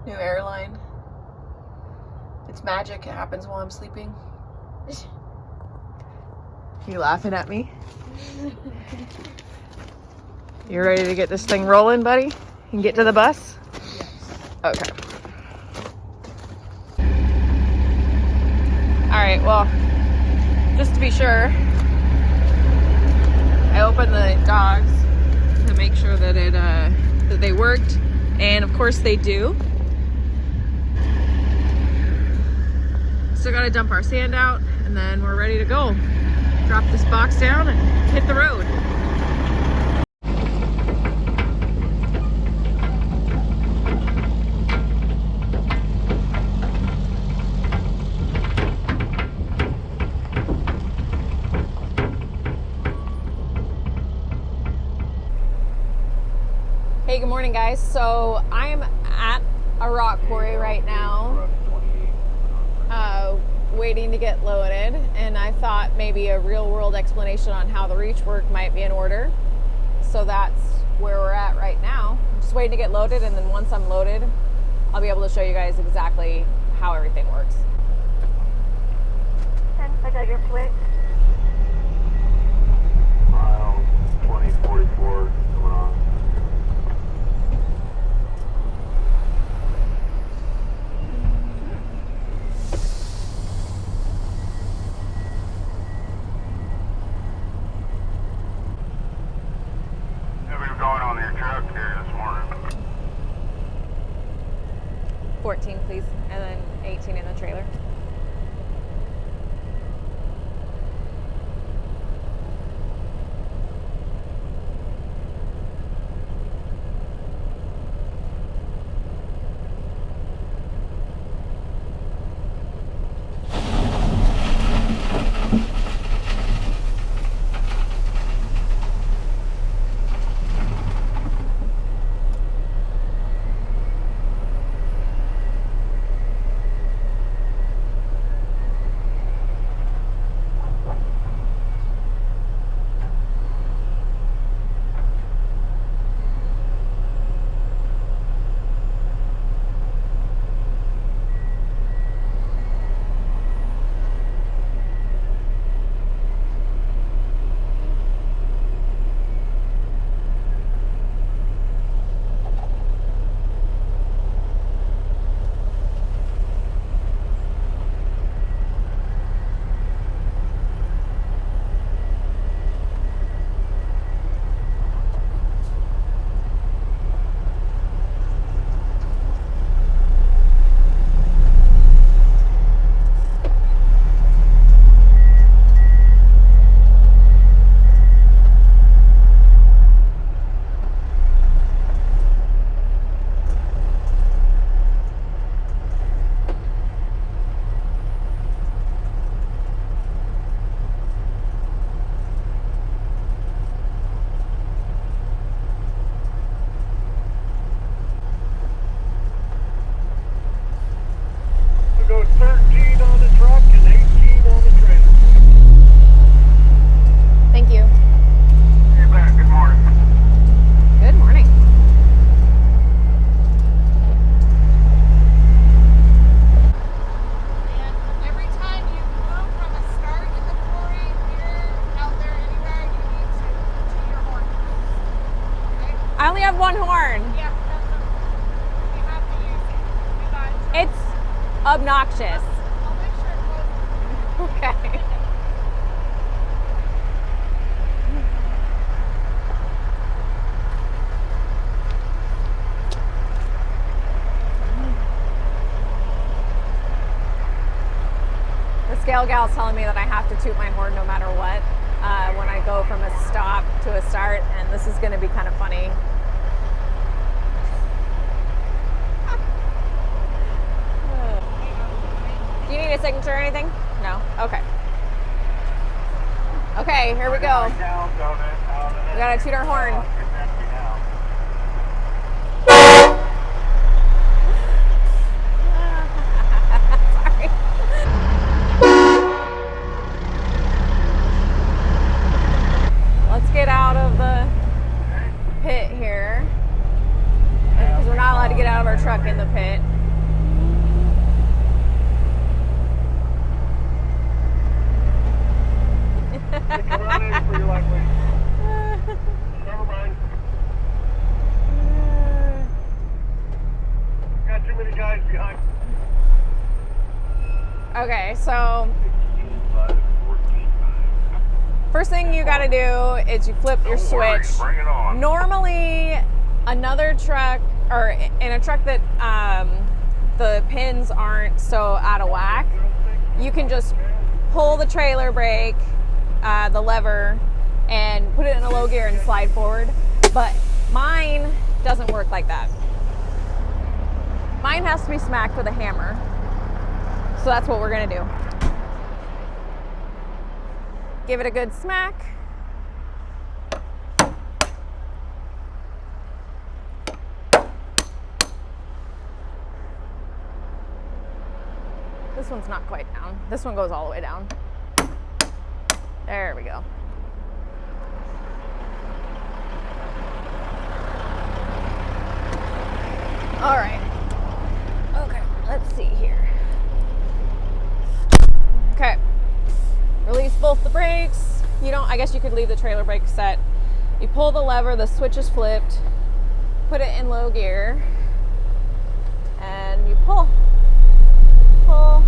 New airline. It's magic. It happens while I'm sleeping. You laughing at me? You ready to get this thing rolling, buddy? And get to the bus? Yes. Okay. Alright, well, just to be sure, I opened the dogs to make sure that that they worked, and of course they do. Still gotta dump our sand out, and then we're ready to go. Drop this box down and hit the road. Hey, good morning, guys. So I'm at a rock quarry right now, waiting to get loaded, and I thought maybe a real-world explanation on how the reach work might be in order. So that's where we're at right now. Just waiting to get loaded, and then once I'm loaded, I'll be able to show you guys exactly how everything works. I got your plate. Mile 2044 coming on. Yeah, we were going on your truck here this morning. 14, please, and then 18 in the trailer. Go 13 on the truck and 18 on the trailer. Thank you. Hey, back. Good morning. Good morning. And every time you move from a start in the quarry, here, out there, anywhere, you need to toot your horn. Okay? I only have one horn. Yeah, you have to use it. We got it. It's obnoxious. I'll make sure it goes. Okay. The scale gal's telling me that I have to toot my horn no matter what when I go from a stop to a start, and this is going to be kind of funny. Do you need a signature or anything? No? Okay. Okay, here we go. We gotta toot our horn. Sorry. Let's get out of the pit here, because we're not allowed to get out of our truck in the pit. Okay, so 16.5, 14.5. first thing you got to do is you flip your Don't worry, switch. bring it on. Normally, another truck, or in a truck that the pins aren't so out of whack, you can just pull the trailer brake, the lever, and put it in a low gear and slide forward. But mine doesn't work like that. Mine has to be smacked with a hammer. So that's what we're gonna do. Give it a good smack. This one's not quite down. This one goes all the way down. There we go. All right. Okay, let's see here. Okay. Release both the brakes. I guess you could leave the trailer brake set. You pull the lever, the switch is flipped. Put it in low gear. And you pull. Pull.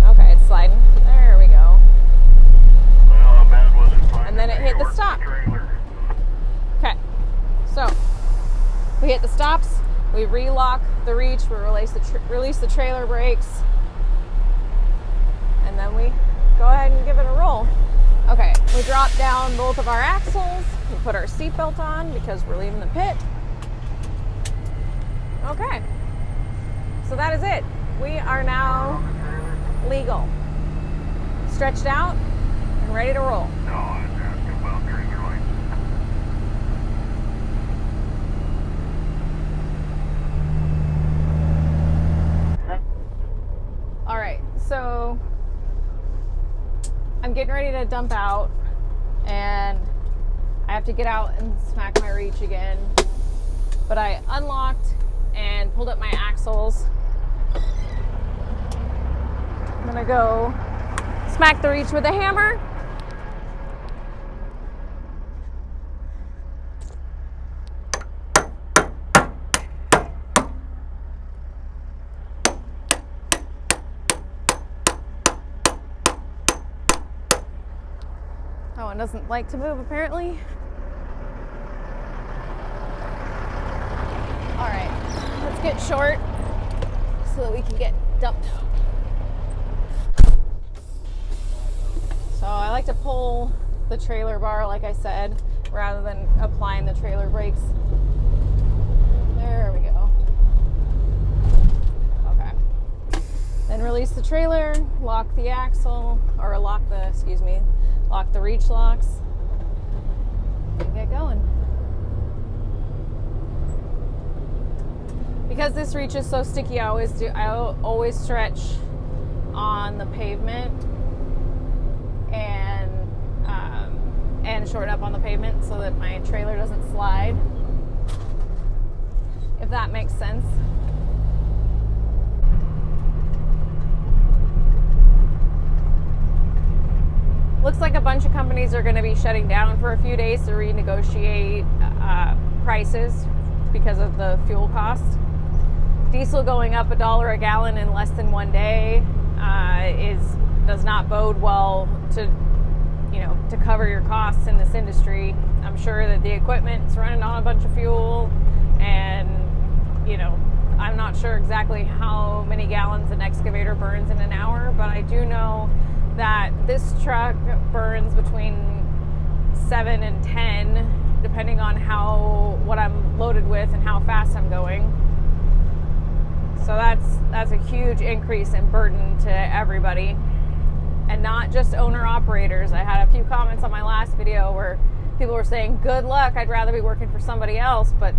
Okay, it's sliding. There we go. Well, how bad was it finding And then it hit the short stop. trailer? Okay. So, we hit the stops. We relock the reach. We release the trailer brakes. And then we go ahead and give it a roll. Okay, we drop down both of our axles. We put our seatbelt on because we're leaving the pit. Okay, so that is it. We are now legal, stretched out, and ready to roll. No, I was asking about trailer lights. All right, so I'm getting ready to dump out, and I have to get out and smack my reach again. But I unlocked and pulled up my axles. I'm gonna go smack the reach with a hammer. That one doesn't like to move, apparently. All right, let's get short so that we can get dumped out. So I like to pull the trailer bar, like I said, rather than applying the trailer brakes. There we go. Okay. Then release the trailer, lock the axle, or lock the reach locks, and get going. Because this reach is so sticky, I always stretch on the pavement and shorten up on the pavement so that my trailer doesn't slide, if that makes sense. Looks like a bunch of companies are going to be shutting down for a few days to renegotiate prices because of the fuel cost. Diesel going up $1 a gallon in less than 1 day does not bode well to cover your costs in this industry. I'm sure that the equipment's running on a bunch of fuel, and I'm not sure exactly how many gallons an excavator burns in an hour, but I do know that this truck burns between 7 and 10, depending on what I'm loaded with and how fast I'm going. So that's a huge increase in burden to everybody, and not just owner-operators. I had a few comments on my last video where people were saying, good luck, I'd rather be working for somebody else, but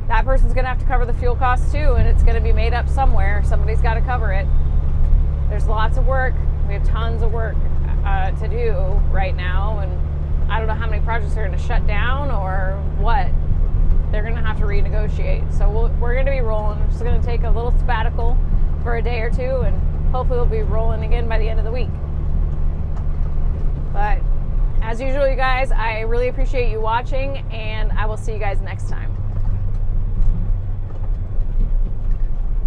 that person's gonna have to cover the fuel costs too, and it's gonna be made up somewhere. Somebody's gotta cover it. There's lots of work. We have tons of work to do right now, and I don't know how many projects are gonna shut down or what. They're gonna have to renegotiate. So we're gonna be rolling. We're just gonna take a little sabbatical for a day or two, and hopefully we'll be rolling again by the end of the week. But as usual, you guys, I really appreciate you watching, and I will see you guys next time.